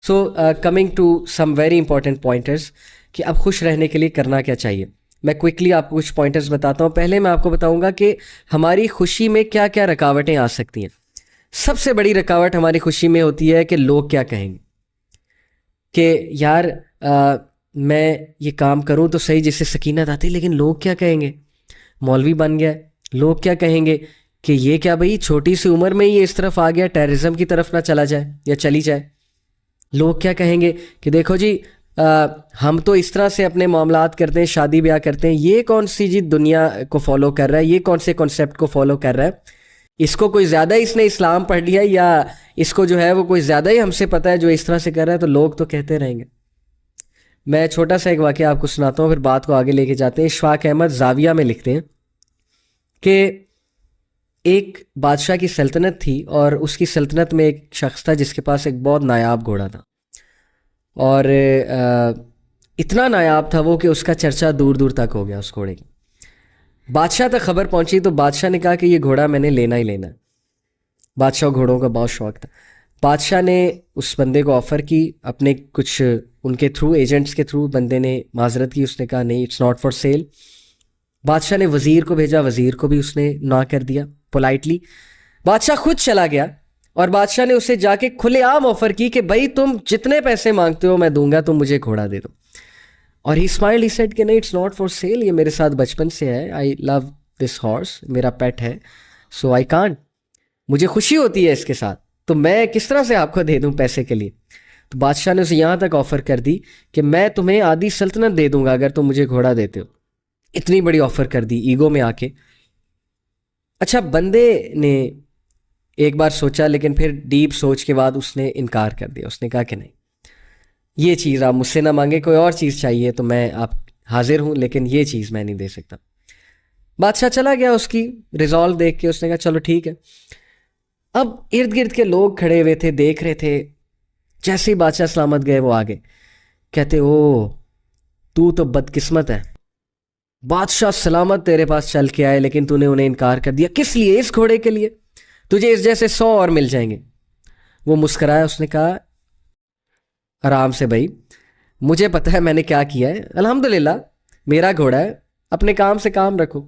So coming to some very important pointers کہ اب خوش رہنے کے لیے کرنا کیا چاہیے. میں کوئکلی آپ کو کچھ پوائنٹرز بتاتا ہوں. پہلے میں آپ کو بتاؤں گا کہ ہماری خوشی میں کیا کیا رکاوٹیں آ سکتی ہیں. سب سے بڑی رکاوٹ ہماری خوشی میں ہوتی ہے کہ لوگ کیا کہیں گے, کہ یار میں یہ کام کروں تو صحیح جس سے سکینت آتی, لیکن لوگ کیا کہیں گے, مولوی بن گیا, لوگ کیا کہیں گے کہ یہ کیا بھائی چھوٹی سی عمر میں یہ اس طرف آ گیا, ٹیررزم کی طرف نہ چلا جائے یا چلی جائے. لوگ کیا کہیں گے کہ دیکھو جی ہم تو اس طرح سے اپنے معاملات کرتے ہیں, شادی بیاہ کرتے ہیں, یہ کون سی جی دنیا کو فالو کر رہا ہے, یہ کون سے کنسیپٹ کو فالو کر رہا ہے, اس کو کوئی زیادہ اس نے اسلام پڑھ لیا یا اس کو جو ہے وہ کوئی زیادہ ہی ہم سے پتہ ہے جو اس طرح سے کر رہا ہے, تو لوگ تو کہتے رہیں گے. میں چھوٹا سا ایک واقعہ آپ کو سناتا ہوں, پھر بات کو آگے لے کے جاتے ہیں. اشفاق احمد زاویہ میں لکھتے ہیں کہ ایک بادشاہ کی سلطنت تھی اور اس کی سلطنت میں ایک شخص تھا جس کے پاس ایک بہت نایاب گھوڑا تھا, اور اتنا نایاب تھا وہ کہ اس کا چرچا دور دور تک ہو گیا اس گھوڑے کی. بادشاہ تک خبر پہنچی تو بادشاہ نے کہا کہ یہ گھوڑا میں نے لینا ہی لینا ہے. بادشاہ گھوڑوں کا بہت شوق تھا. بادشاہ نے اس بندے کو آفر کی, اپنے کچھ ان کے تھرو, ایجنٹس کے تھرو بندے نے معذرت کی, اس نے کہا نہیں اٹس ناٹ فار سیل. بادشاہ نے وزیر کو بھیجا, وزیر کو بھی اس نے نہ کر دیا پولائٹلی. بادشاہ خود چلا گیا اور بادشاہ نے اسے جا کے کھلے عام آفر کی کہ بھائی تم جتنے پیسے مانگتے ہو میں دوں گا, تم مجھے گھوڑا دے دو. اور ہی اسمائلڈ, ہی سیڈ کہ نہیں اٹس ناٹ فار سیل, یہ میرے ساتھ بچپن سے ہے, آئی لو دس ہارس, میرا پیٹ ہے, سو آئی کانٹ, مجھے خوشی ہوتی ہے اس کے ساتھ, تو میں کس طرح سے آپ کو دے دوں پیسے کے لیے. تو بادشاہ نے اسے یہاں تک آفر کر دی کہ میں تمہیں آدھی سلطنت دے دوں گا اگر تم مجھے گھوڑا دیتے ہو. اتنی بڑی آفر کر دی ایگو میں آ کے. اچھا بندے نے ایک بار سوچا, لیکن پھر ڈیپ سوچ کے بعد اس نے انکار کر دیا. اس نے کہا کہ نہیں, یہ چیز آپ مجھ سے نہ مانگے, کوئی اور چیز چاہیے تو میں آپ حاضر ہوں, لیکن یہ چیز میں نہیں دے سکتا. بادشاہ چلا گیا, اس کی ریزالو دیکھ کے اس نے کہا چلو ٹھیک ہے. اب ارد گرد کے لوگ کھڑے ہوئے تھے, دیکھ رہے تھے. جیسے ہی بادشاہ سلامت گئے وہ آگے کہتے او تو بدقسمت ہے, بادشاہ سلامت تیرے پاس چل کے آئے لیکن تو نے انہیں انکار کر دیا. کس لیے؟ اس گھوڑے کے لیے, تجھے اس جیسے 100 اور مل جائیں گے. وہ مسکرایا, اس نے کہا آرام سے بھائی, مجھے پتہ ہے میں نے کیا کیا ہے, الحمدللہ میرا گھوڑا ہے, اپنے کام سے کام رکھو.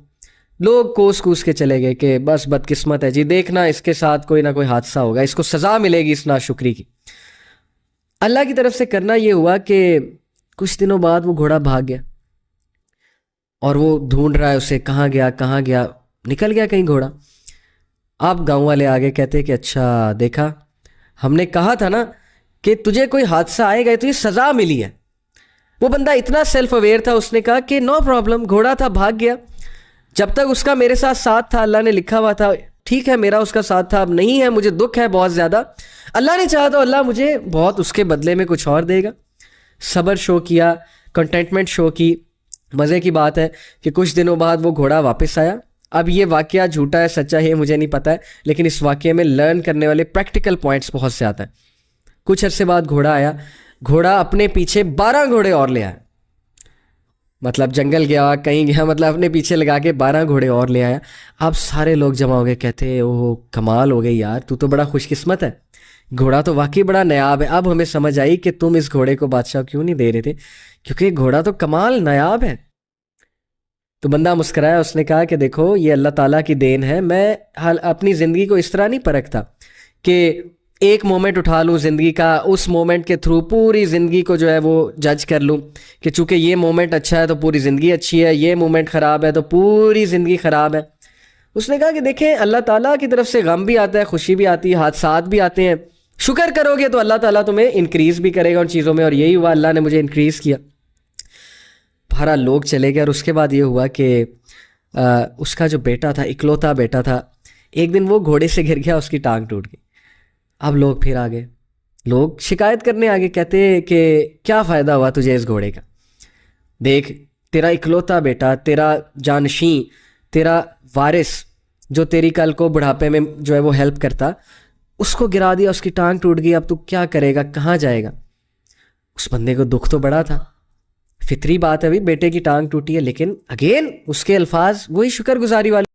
لوگ کوس کے چلے گئے کہ بس بدقسمت ہے جی, دیکھنا اس کے ساتھ کوئی نہ کوئی حادثہ ہوگا, اس کو سزا ملے گی اس ناشکری کی. اللہ کی طرف سے کرنا یہ ہوا کہ کچھ دنوں بعد وہ گھوڑا بھاگ گیا اور وہ ڈھونڈ رہا ہے اسے, کہاں گیا, نکل گیا کہیں گھوڑا. آپ گاؤں والے آگے کہتے کہ اچھا دیکھا, ہم نے کہا تھا نا کہ تجھے کوئی حادثہ آئے گا تو یہ سزا ملی ہے. وہ بندہ اتنا سیلف اویئر تھا, اس نے کہا کہ نو پرابلم, گھوڑا تھا بھاگ گیا, جب تک اس کا میرے ساتھ تھا, اللہ نے لکھا ہوا تھا, ٹھیک ہے میرا اس کا ساتھ تھا, اب نہیں ہے, مجھے دکھ ہے بہت زیادہ, اللہ نے چاہا تو اللہ مجھے بہت اس کے بدلے میں کچھ اور دے گا. صبر شو کیا, کنٹینٹمنٹ شو کی. مزے کی بات ہے کہ کچھ دنوں بعد وہ گھوڑا واپس آیا. اب یہ واقعہ جھوٹا ہے سچا ہے مجھے نہیں پتہ ہے, لیکن اس واقعے میں لرن کرنے والے پریکٹیکل پوائنٹس بہت زیادہ ہیں. کچھ عرصے بعد گھوڑا آیا, گھوڑا اپنے پیچھے 12 گھوڑے اور لے آیا, مطلب جنگل گیا کہیں گیا, مطلب اپنے پیچھے لگا کے 12 گھوڑے اور لے آیا. اب سارے لوگ جمع ہو گئے, کہتے اوہ کمال ہو گئی یار, تو بڑا خوش قسمت ہے, گھوڑا تو واقعی بڑا نایاب ہے. اب ہمیں سمجھ آئی کہ تم اس گھوڑے کو بادشاہ کیوں نہیں دے رہے تھے, کیونکہ گھوڑا تو کمال نایاب ہے. تو بندہ مسکرایا, اس نے کہا کہ دیکھو یہ اللہ تعالیٰ کی دین ہے, میں اپنی زندگی کو اس طرح نہیں پرکھتا کہ ایک مومنٹ اٹھا لوں زندگی کا, اس مومنٹ کے تھرو پوری زندگی کو جو ہے وہ جج کر لوں کہ چونکہ یہ مومنٹ اچھا ہے تو پوری زندگی اچھی ہے, یہ مومنٹ خراب ہے تو پوری زندگی خراب ہے. اس نے کہا کہ دیکھیں اللہ تعالیٰ کی طرف سے غم بھی آتا ہے, خوشی بھی آتی ہے, حادثات بھی آتے ہیں, شکر کرو گے تو اللہ تعالیٰ تمہیں انکریز بھی کرے گا ان چیزوں میں, اور یہی ہوا, اللہ نے مجھے انکریز کیا. بہرحال لوگ چلے گئے, اور اس کے بعد یہ ہوا کہ اس کا جو بیٹا تھا, اکلوتا بیٹا تھا, ایک دن وہ گھوڑے سے گر گیا, اس کی ٹانگ ٹوٹ گئی. اب لوگ پھر آ گئے, لوگ شکایت کرنے آگے, کہتے کہ کیا فائدہ ہوا تجھے اس گھوڑے کا, دیکھ تیرا اکلوتا بیٹا, تیرا جانشین, تیرا وارث جو تیری کل کو بڑھاپے میں جو ہے وہ ہیلپ کرتا, اس کو گرا دیا, اس کی ٹانگ ٹوٹ گئی, اب تو کیا کرے گا, کہاں جائے گا. اس بندے کو دکھ تو بڑا تھا, فطری بات ہے بھی بیٹے کی ٹانگ ٹوٹی ہے, لیکن اگین اس کے الفاظ وہی شکر گزاری والے.